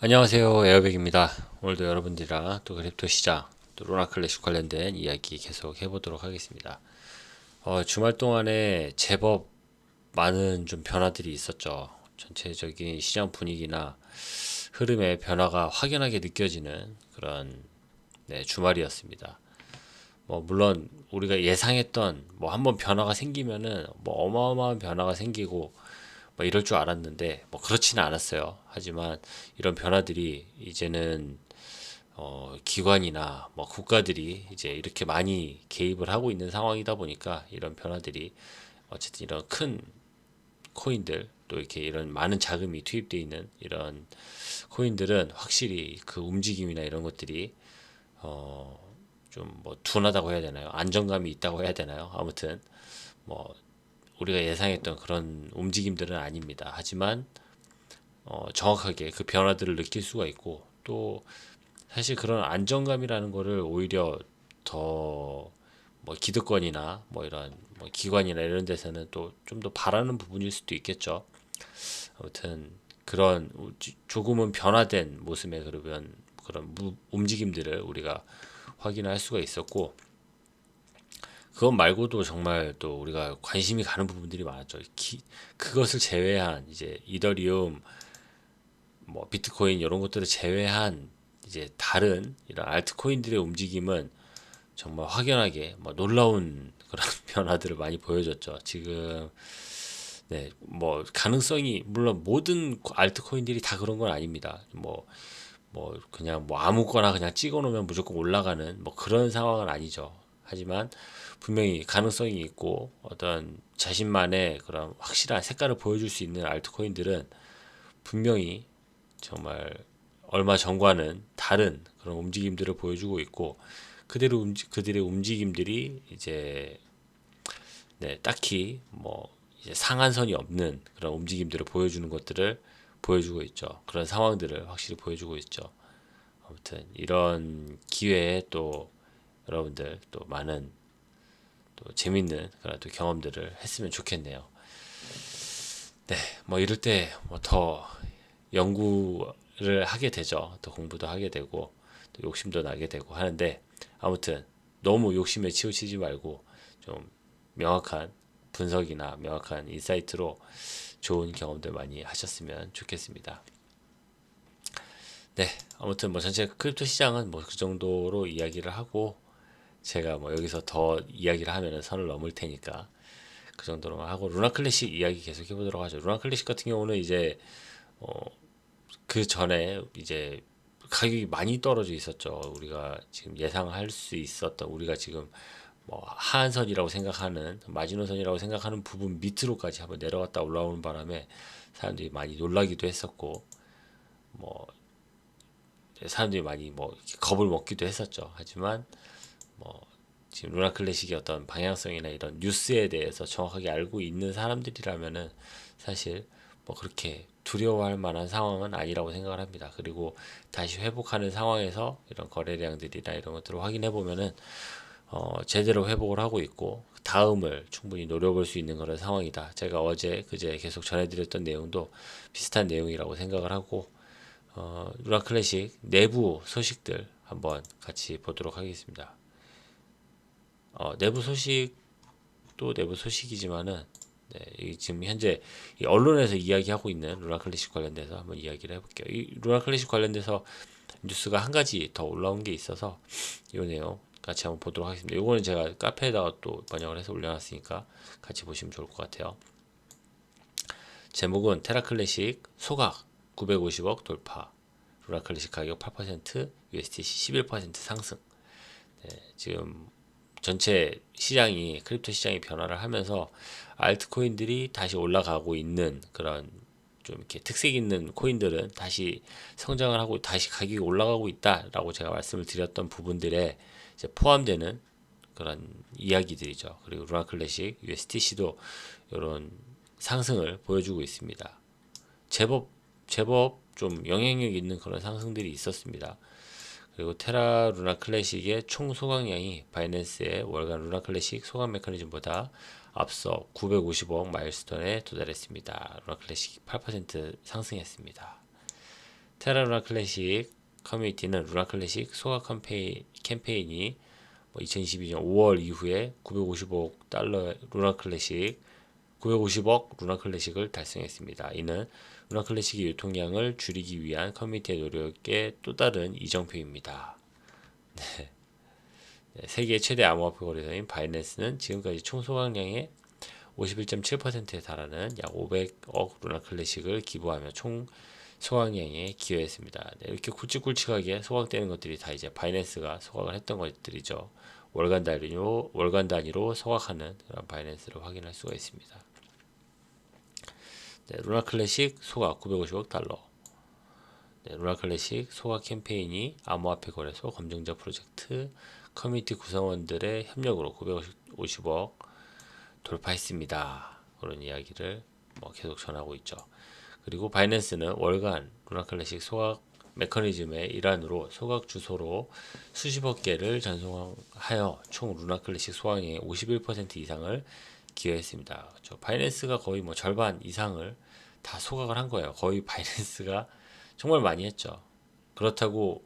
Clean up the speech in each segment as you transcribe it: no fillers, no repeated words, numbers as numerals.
안녕하세요, 에어백입니다. 오늘도 여러분들이랑 또 크립토 시장, 또 루나 클래식 관련된 이야기 계속 해보도록 하겠습니다. 주말 동안에 제법 많은 좀 변화들이 있었죠. 전체적인 시장 분위기나 흐름의 변화가 확연하게 느껴지는 그런 주말이었습니다. 물론 우리가 예상했던 한번 변화가 생기면은 어마어마한 변화가 생기고 이럴 줄 알았는데 그렇지는 않았어요. 하지만 이런 변화들이 이제는 기관이나 국가들이 이제 이렇게 많이 개입을 하고 있는 상황이다 보니까 이런 변화들이 어쨌든 이런 큰 코인들 또 이렇게 이런 많은 자금이 투입되어 있는 이런 코인들은 확실히 그 움직임이나 이런 것들이 좀 둔하다고 해야 되나요? 안정감이 있다고 해야 되나요? 아무튼 뭐 우리가 예상했던 그런 움직임들은 아닙니다. 하지만 정확하게 그 변화들을 느낄 수가 있고 또 사실 그런 안정감이라는 거를 오히려 더 기득권이나 이런 기관이나 이런 데서는 또 좀 더 바라는 부분일 수도 있겠죠. 아무튼 그런 조금은 변화된 모습의 그런 움직임들을 우리가 확인할 수가 있었고 그것 말고도 정말 또 우리가 관심이 가는 부분들이 많았죠. 그것을 제외한 이제 이더리움, 비트코인 이런 것들을 제외한 이제 다른 이런 알트코인들의 움직임은 정말 확연하게 놀라운 그런 변화들을 많이 보여줬죠. 지금 가능성이 물론 모든 알트코인들이 다 그런 건 아닙니다. 그냥 아무거나 그냥 찍어 놓으면 무조건 올라가는 그런 상황은 아니죠. 하지만 분명히 가능성이 있고 어떤 자신만의 그런 확실한 색깔을 보여줄 수 있는 알트코인들은 분명히 정말 얼마 전과는 다른 그런 움직임들을 보여주고 있고 그들의 움직임들이 이제 딱히 이제 상한선이 없는 그런 움직임들을 보여주는 것들을 보여주고 있죠. 그런 상황들을 확실히 보여주고 있죠. 아무튼 이런 기회에 또 여러분들 또 많은 또 재밌는 그런 또 경험들을 했으면 좋겠네요. 이럴 때 더 연구를 하게 되죠. 또 공부도 하게 되고 또 욕심도 나게 되고 하는데 아무튼 너무 욕심에 치우치지 말고 좀 명확한 분석이나 명확한 인사이트로 좋은 경험들 많이 하셨으면 좋겠습니다. 아무튼 전체 크립토 시장은 그 정도로 이야기를 하고 제가 여기서 더 이야기를 하면은 선을 넘을 테니까 그 정도로만 하고 루나 클래식 이야기 계속 해보도록 하죠. 루나 클래식 같은 경우는 이제 그 전에 이제 가격이 많이 떨어져 있었죠. 우리가 지금 예상할 수 있었던 우리가 지금 하한선이라고 생각하는 마지노선이라고 생각하는 부분 밑으로까지 한번 내려갔다 올라오는 바람에 사람들이 많이 놀라기도 했었고 뭐 사람들이 많이 겁을 먹기도 했었죠. 하지만 지금 루나 클래식의 어떤 방향성이나 이런 뉴스에 대해서 정확하게 알고 있는 사람들이라면은 사실 그렇게 두려워할 만한 상황은 아니라고 생각을 합니다. 그리고 다시 회복하는 상황에서 이런 거래량들이나 이런 것들을 확인해 보면은 제대로 회복을 하고 있고 다음을 충분히 노려볼 수 있는 그런 상황이다. 제가 어제 그제 계속 전해드렸던 내용도 비슷한 내용이라고 생각을 하고 루나 클래식 내부 소식들 한번 같이 보도록 하겠습니다. 내부 소식도 내부 소식이지만은 지금 현재 이 언론에서 이야기하고 있는 루나 클래식 관련돼서 한번 이야기를 해볼게요. 이 루나 클래식 관련돼서 뉴스가 한 가지 더 올라온 게 있어서 이 내용 같이 한번 보도록 하겠습니다. 이거는 제가 카페에다가 또 번역을 해서 올려놨으니까 같이 보시면 좋을 것 같아요. 제목은 테라 클래식 소각 950억 돌파, 루나 클래식 가격 8%, USDC 11% 상승. 지금 전체 시장이 크립토 시장이 변화를 하면서 알트코인들이 다시 올라가고 있는 그런 좀 이렇게 특색 있는 코인들은 다시 성장을 하고 다시 가격이 올라가고 있다라고 제가 말씀을 드렸던 부분들에 이제 포함되는 그런 이야기들이죠. 그리고 루나 클래식, USDC도 이런 상승을 보여주고 있습니다. 제법 좀 영향력 있는 그런 상승들이 있었습니다. 그리고 테라 루나 클래식의 총 소각량이 바이낸스의 월간 루나 클래식 소각 메커니즘보다 앞서 950억 마일스톤에 도달했습니다. 루나 클래식이 8% 상승했습니다. 테라 루나 클래식 커뮤니티는 루나 클래식 소각 캠페인이 2022년 5월 이후에 950억 달러 루나 클래식 950억 루나 클래식을 달성했습니다. 이는 루나 클래식의 유통량을 줄이기 위한 커뮤니티의 노력의 또 다른 이정표입니다. 세계 최대 암호화폐 거래소인 바이낸스는 지금까지 총 소각량의 51.7%에 달하는 약 500억 루나 클래식을 기부하며 총 소각량에 기여했습니다. 네, 이렇게 굵직굵직하게 소각되는 것들이 다 이제 바이낸스가 소각을 했던 것들이죠. 월간 단위로 소각하는 그런 바이낸스를 확인할 수가 있습니다. 네, 루나 클래식 소각 950억 달러. 네, 루나 클래식 소각 캠페인이 암호화폐 거래소 검증자 프로젝트 커뮤니티 구성원들의 협력으로 950억 돌파했습니다. 그런 이야기를 계속 전하고 있죠. 그리고 바이낸스는 월간 루나 클래식 소각 메커니즘의 일환으로 소각 주소로 수십억 개를 전송하여 총 루나 클래식 소각량의 51% 이상을 기여했습니다. 바이낸스가 거의 절반 이상을 다 소각을 한 거예요. 거의 바이낸스가 정말 많이 했죠. 그렇다고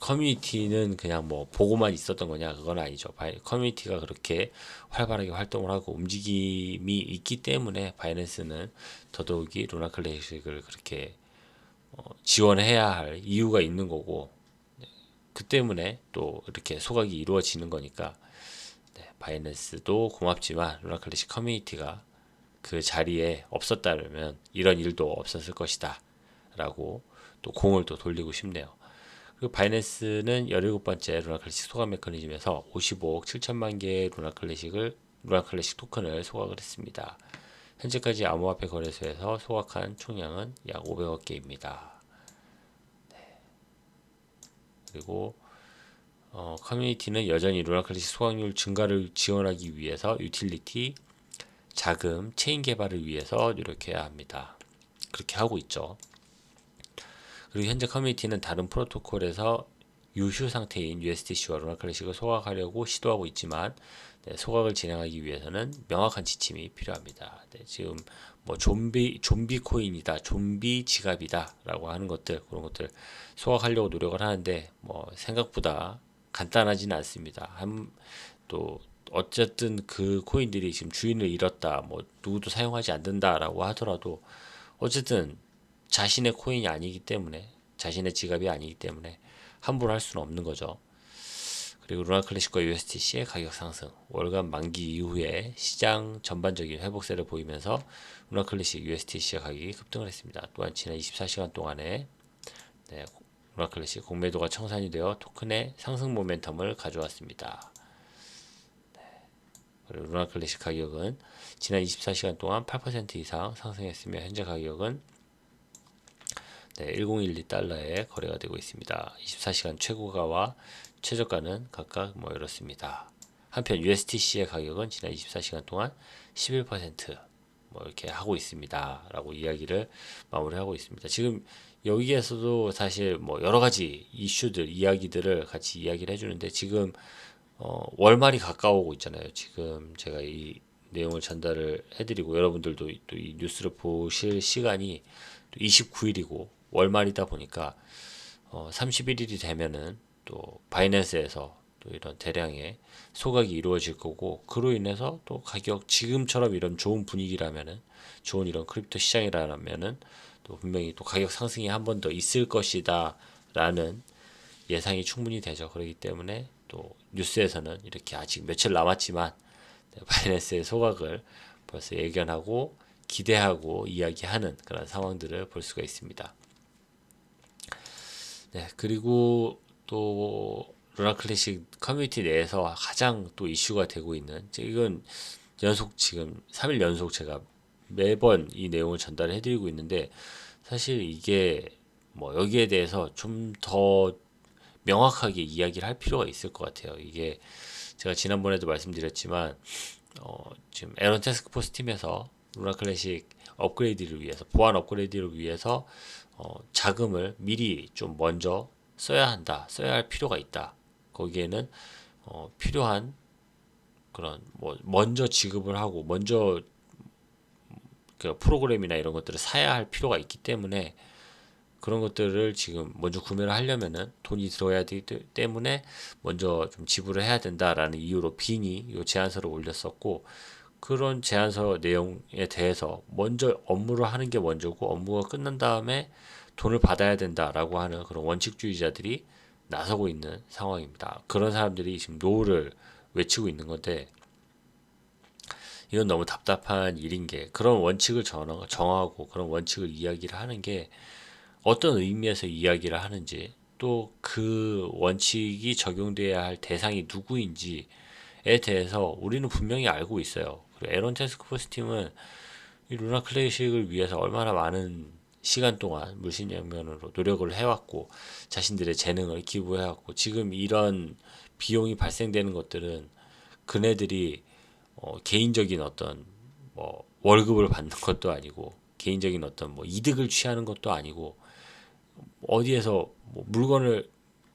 커뮤니티는 그냥 보고만 있었던 거냐? 그건 아니죠. 커뮤니티가 그렇게 활발하게 활동을 하고 움직임이 있기 때문에 바이낸스는 더더욱이 루나 클래식을 그렇게 지원해야 할 이유가 있는 거고, 그 때문에 또 이렇게 소각이 이루어지는 거니까, 네, 바이낸스도 고맙지만 루나 클래식 커뮤니티가 그 자리에 없었다면 이런 일도 없었을 것이다 라고 또 공을 또 돌리고 싶네요. 그리고 바이낸스는 17번째 루나 클래식 소각 메커니즘에서 55억 7천만 개의 루나 클래식 토큰을 소각을 했습니다. 현재까지 암호화폐 거래소에서 소각한 총량은 약 500억 개입니다. 그리고 커뮤니티는 여전히 루나 클래식 소각률 증가를 지원하기 위해서 유틸리티, 자금, 체인 개발을 위해서 노력해야 합니다. 그렇게 하고 있죠. 그리고 현재 커뮤니티는 다른 프로토콜에서 유휴 상태인 USDC와 루나 클래식을 소각하려고 시도하고 있지만, 네, 소각을 진행하기 위해서는 명확한 지침이 필요합니다. 네, 지금 좀비 코인이다, 좀비 지갑이다라고 하는 것들, 그런 것들 소각하려고 노력을 하는데 생각보다 간단하지는 않습니다. 또 어쨌든 그 코인들이 지금 주인을 잃었다, 누구도 사용하지 않는다라고 하더라도 어쨌든 자신의 코인이 아니기 때문에, 자신의 지갑이 아니기 때문에 함부로 할 수는 없는 거죠. 그리고 루나 클래식과 USDC의 가격 상승, 월간 만기 이후에 시장 전반적인 회복세를 보이면서 루나 클래식 USDC의 가격이 급등을 했습니다. 또한 지난 24시간 동안에 루나 클래식 공매도가 청산이 되어 토큰의 상승 모멘텀을 가져왔습니다. 그리고 루나 클래식 가격은 지난 24시간 동안 8% 이상 상승했으며 현재 가격은 1012달러에 거래가 되고 있습니다. 24시간 최고가와 최저가는 각각 이렇습니다. 한편 USDC의 가격은 지난 24시간 동안 11% 이렇게 하고 있습니다. 라고 이야기를 마무리하고 있습니다. 지금 여기에서도 사실 여러 가지 이슈들, 이야기들을 같이 이야기를 해주는데 지금 월말이 가까워오고 있잖아요. 지금 제가 이 내용을 전달을 해드리고 여러분들도 또 이 뉴스를 보실 시간이 또 29일이고 월말이다 보니까 31일이 되면은 또 바이낸스에서 또 이런 대량의 소각이 이루어질 거고, 그로 인해서 또 가격 지금처럼 이런 좋은 분위기라면은, 좋은 이런 크립토 시장이라면은 또 분명히 또 가격 상승이 한 번 더 있을 것이다 라는 예상이 충분히 되죠. 그렇기 때문에 또 뉴스에서는 이렇게 아직 며칠 남았지만 바이낸스의 소각을 벌써 예견하고 기대하고 이야기하는 그런 상황들을 볼 수가 있습니다. 네, 그리고 또 루나 클래식 커뮤니티 내에서 가장 또 이슈가 되고 있는, 이건 지금 3일 연속 제가 매번 이 내용을 전달해 드리고 있는데, 사실 이게 여기에 대해서 좀 더 명확하게 이야기를 할 필요가 있을 것 같아요. 이게 제가 지난번에도 말씀드렸지만 지금 에런 태스크포스 팀에서 루나 클래식 업그레이드를 위해서, 보안 업그레이드를 위해서 자금을 미리 좀 먼저 써야 할 필요가 있다. 거기에는 필요한 그런 먼저 지급을 하고 먼저 그 프로그램이나 이런 것들을 사야 할 필요가 있기 때문에 그런 것들을 지금 먼저 구매를 하려면은 돈이 들어야 되기 때문에 먼저 좀 지불을 해야 된다라는 이유로 빈이 이 제안서를 올렸었고, 그런 제안서 내용에 대해서 먼저 업무를 하는 게 먼저고 업무가 끝난 다음에 돈을 받아야 된다라고 하는 그런 원칙주의자들이 나서고 있는 상황입니다. 그런 사람들이 지금 노를 외치고 있는 건데, 이건 너무 답답한 일인 게, 그런 원칙을 정하고 그런 원칙을 이야기를 하는 게 어떤 의미에서 이야기를 하는지, 또 그 원칙이 적용돼야 할 대상이 누구인지에 대해서 우리는 분명히 알고 있어요. 그리고 에런 태스크포스 팀은 이 루나 클래식을 위해서 얼마나 많은 시간 동안 물심양면으로 노력을 해왔고 자신들의 재능을 기부해왔고, 지금 이런 비용이 발생되는 것들은 그네들이 개인적인 어떤 뭐 월급을 받는 것도 아니고 개인적인 어떤 뭐 이득을 취하는 것도 아니고, 어디에서 뭐 물건을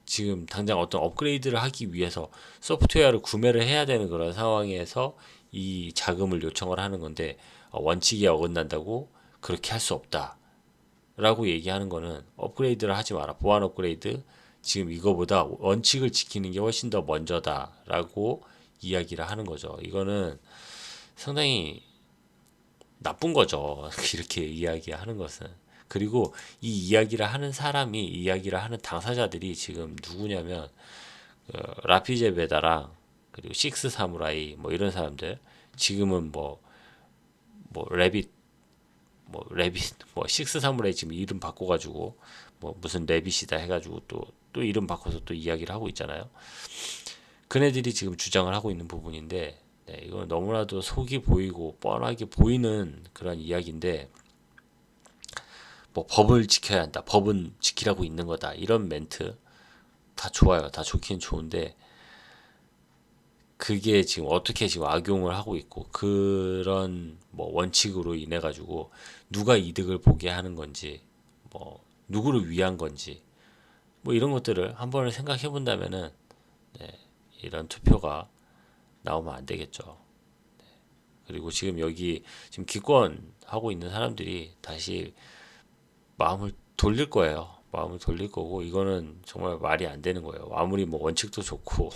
지금 당장 어떤 업그레이드를 하기 위해서 소프트웨어를 구매를 해야 되는 그런 상황에서 이 자금을 요청을 하는 건데, 원칙에 어긋난다고 그렇게 할 수 없다라고 얘기하는 거는, 업그레이드를 하지 마라, 보안 업그레이드 지금 이거보다 원칙을 지키는 게 훨씬 더 먼저다라고 이야기를 하는 거죠. 이거는 상당히 나쁜 거죠. 이렇게 이야기하는 것은. 그리고 이 이야기를 하는 사람이, 이야기를 하는 당사자들이 지금 누구냐면, 라피제 베다랑 그리고 식스 사무라이 뭐 이런 사람들, 지금은 뭐 레빗 뭐 식스 사무라이 지금 이름 바꿔가지고 뭐 무슨 레빗이다 해가지고 또 이름 바꿔서 또 이야기를 하고 있잖아요. 그네들이 지금 주장을 하고 있는 부분인데, 네, 이건 너무나도 속이 보이고 뻔하게 보이는 그런 이야기인데, 뭐 법을 지켜야 한다, 법은 지키라고 있는 거다, 이런 멘트 다 좋아요. 다 좋긴 좋은데, 그게 지금 어떻게 지금 악용을 하고 있고, 그런 뭐 원칙으로 인해 가지고 누가 이득을 보게 하는 건지, 뭐 누구를 위한 건지, 뭐 이런 것들을 한 번을 생각해 본다면은, 네, 이런 투표가 나오면 안 되겠죠. 그리고 지금 여기 지금 기권하고 있는 사람들이 다시 마음을 돌릴 거예요. 마음을 돌릴 거고, 이거는 정말 말이 안 되는 거예요. 아무리 뭐 원칙도 좋고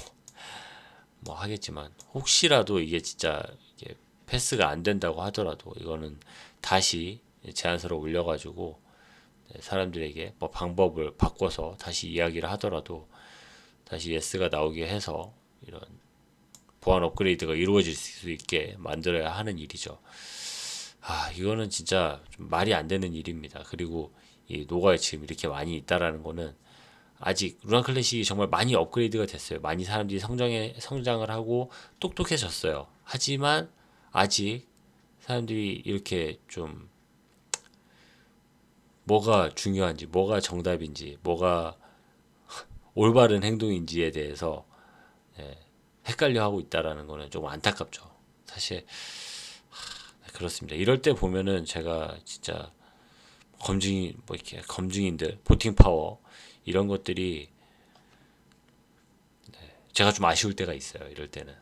뭐 하겠지만, 혹시라도 이게 진짜 이게 패스가 안 된다고 하더라도 이거는 다시 제안서를 올려가지고 사람들에게 뭐 방법을 바꿔서 다시 이야기를 하더라도 다시 예스가 나오게 해서 이런 보안 업그레이드가 이루어질 수 있게 만들어야 하는 일이죠. 이거는 진짜 좀 말이 안 되는 일입니다. 그리고 이 노가에 지금 이렇게 많이 있다라는 거는, 아직 루나 클래식이 정말 많이 업그레이드가 됐어요. 많이 사람들이 성장을 하고 똑똑해졌어요. 하지만 아직 사람들이 이렇게 좀 뭐가 중요한지, 뭐가 정답인지, 뭐가 올바른 행동인지에 대해서 헷갈려 하고 있다라는 거는 좀 안타깝죠. 사실 그렇습니다. 이럴 때 보면은 제가 진짜 검증인 뭐 이렇게 검증인들 보팅 파워 이런 것들이 제가 좀 아쉬울 때가 있어요. 이럴 때는.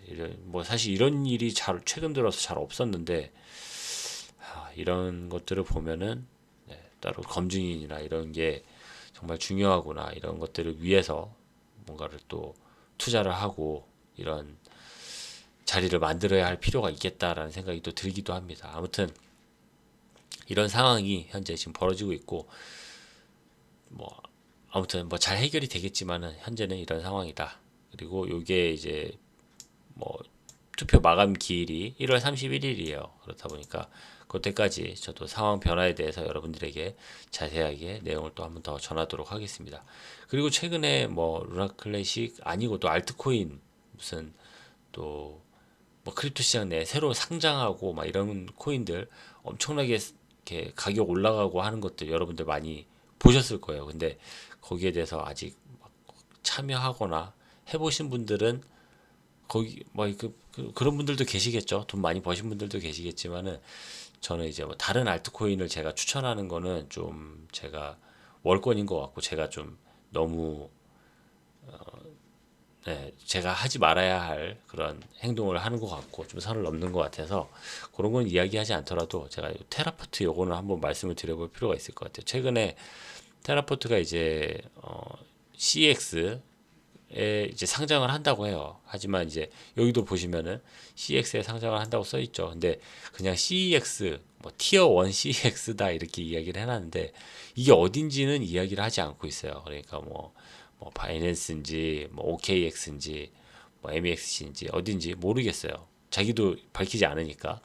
이런 뭐 사실 이런 일이 잘 최근 들어서 잘 없었는데, 이런 것들을 보면은 따로 검증인이나 이런 게 정말 중요하구나, 이런 것들을 위해서 뭔가를 또 투자를 하고 이런 자리를 만들어야 할 필요가 있겠다라는 생각이 또 들기도 합니다. 아무튼 이런 상황이 현재 지금 벌어지고 있고, 뭐 아무튼 뭐 잘 해결이 되겠지만은 현재는 이런 상황이다. 그리고 이게 이제 뭐 투표 마감 기일이 1월 31일이에요. 그렇다 보니까 그때까지 저도 상황 변화에 대해서 여러분들에게 자세하게 내용을 또 한 번 더 전하도록 하겠습니다. 그리고 최근에 뭐 루나 클래식 아니고 또 알트코인 무슨 또 뭐 크립토 시장 내에 새로 상장하고 막 이런 코인들 엄청나게 이렇게 가격 올라가고 하는 것들 여러분들 많이 보셨을 거예요. 근데 거기에 대해서 아직 참여하거나 해보신 분들은 거기 런 분들도 계시겠죠. 돈 많이 버신 분들도 계시겠지만은, 저는 이제 뭐 다른 알트코인을 제가 추천하는 거는 좀 제가 월권인 것 같고, 제가 좀 너무 네, 제가 하지 말아야 할 그런 행동을 하는 것 같고 좀 선을 넘는 것 같아서 그런 건 이야기하지 않더라도 제가 테라포트 요거는 한번 말씀을 드려볼 필요가 있을 것 같아요. 최근에 테라포트가 이제 CX에 이제 상장을 한다고 해요. 하지만 이제 여기도 보시면은 CX에 상장을 한다고 써 있죠. 근데 그냥 CEX 뭐 티어 1 CX다 이렇게 이야기를 해놨는데 이게 어딘지는 이야기를 하지 않고 있어요. 그러니까 뭐 바이낸스인지 뭐 OKX인지 뭐 MEXC인지 어딘지 모르겠어요. 자기도 밝히지 않으니까.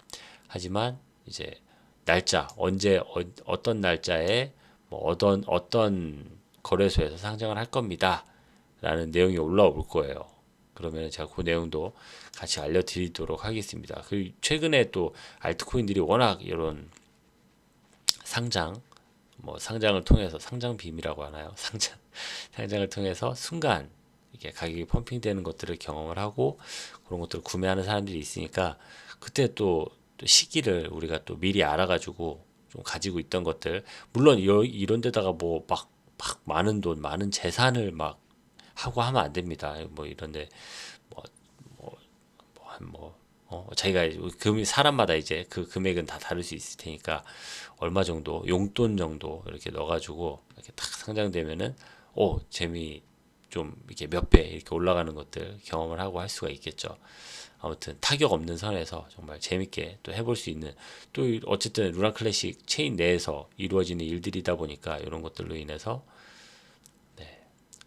하지만 이제 날짜 언제 떤 날짜에 뭐 어떤 거래소에서 상장을 할 겁니다. 라는 내용이 올라올 거예요. 그러면 제가 그 내용도 같이 알려드리도록 하겠습니다. 그 최근에 또 알트코인들이 워낙 이런 상장 뭐 상장을 통해서 상장 빔이라고 하나요? 상장을 통해서 순간 이게 가격이 펌핑되는 것들을 경험을 하고 그런 것들을 구매하는 사람들이 있으니까 그때 또 시기를 우리가 또 미리 알아가지고 좀 가지고 있던 것들 물론 이런 데다가 막 많은 돈 많은 재산을 막 하고 하면 안 됩니다. 뭐 이런데 뭐 자기가 사람마다 이제 그 금액은 다 다를 수 있을 테니까 얼마 정도 용돈 정도 이렇게 넣어가지고 이렇게 딱 상장되면은 재미 좀 이렇게 몇 배 이렇게 올라가는 것들 경험을 하고 할 수가 있겠죠. 아무튼 타격 없는 선에서 정말 재밌게 또 해볼 수 있는 또 어쨌든 루나 클래식 체인 내에서 이루어지는 일들이다 보니까 이런 것들로 인해서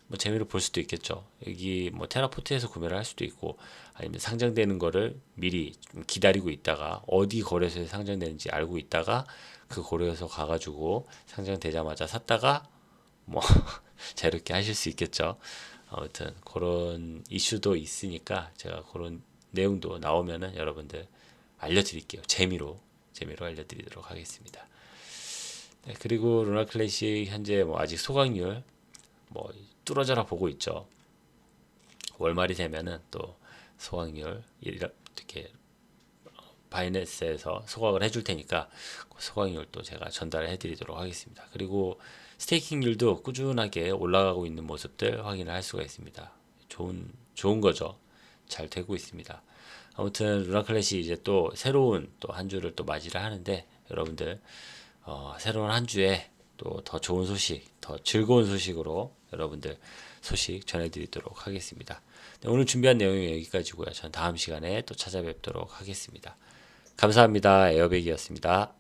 뭐 재미로 볼 수도 있겠죠. 여기 뭐 테라포트에서 구매를 할 수도 있고 아니면 상장되는 거를 미리 좀 기다리고 있다가 어디 거래소에 상장되는지 알고 있다가 그 거래소 가가지고 상장되자마자 샀다가 뭐 자유롭게 하실 수 있겠죠. 아무튼 그런 이슈도 있으니까 제가 그런 내용도 나오면은 여러분들 알려드릴게요. 재미로 알려드리도록 하겠습니다. 네, 그리고 루나 클래식 현재 뭐 아직 소각률 뭐 뚫어져라 보고 있죠. 월말이 되면은 또 소각률 이렇게 바이낸스에서 소각을 해줄 테니까 그 소각률도 제가 전달을 해드리도록 하겠습니다. 그리고 스테이킹률도 꾸준하게 올라가고 있는 모습들 확인을 할 수가 있습니다. 좋은 거죠. 잘 되고 있습니다. 아무튼 루나클래시 이제 또 새로운 또 한 주를 또 맞이를 하는데 여러분들 새로운 한 주에 또 더 좋은 소식, 더 즐거운 소식으로 여러분들 소식 전해드리도록 하겠습니다. 네, 오늘 준비한 내용이 여기까지고요. 전 다음 시간에 또 찾아뵙도록 하겠습니다. 감사합니다. 에어백이었습니다.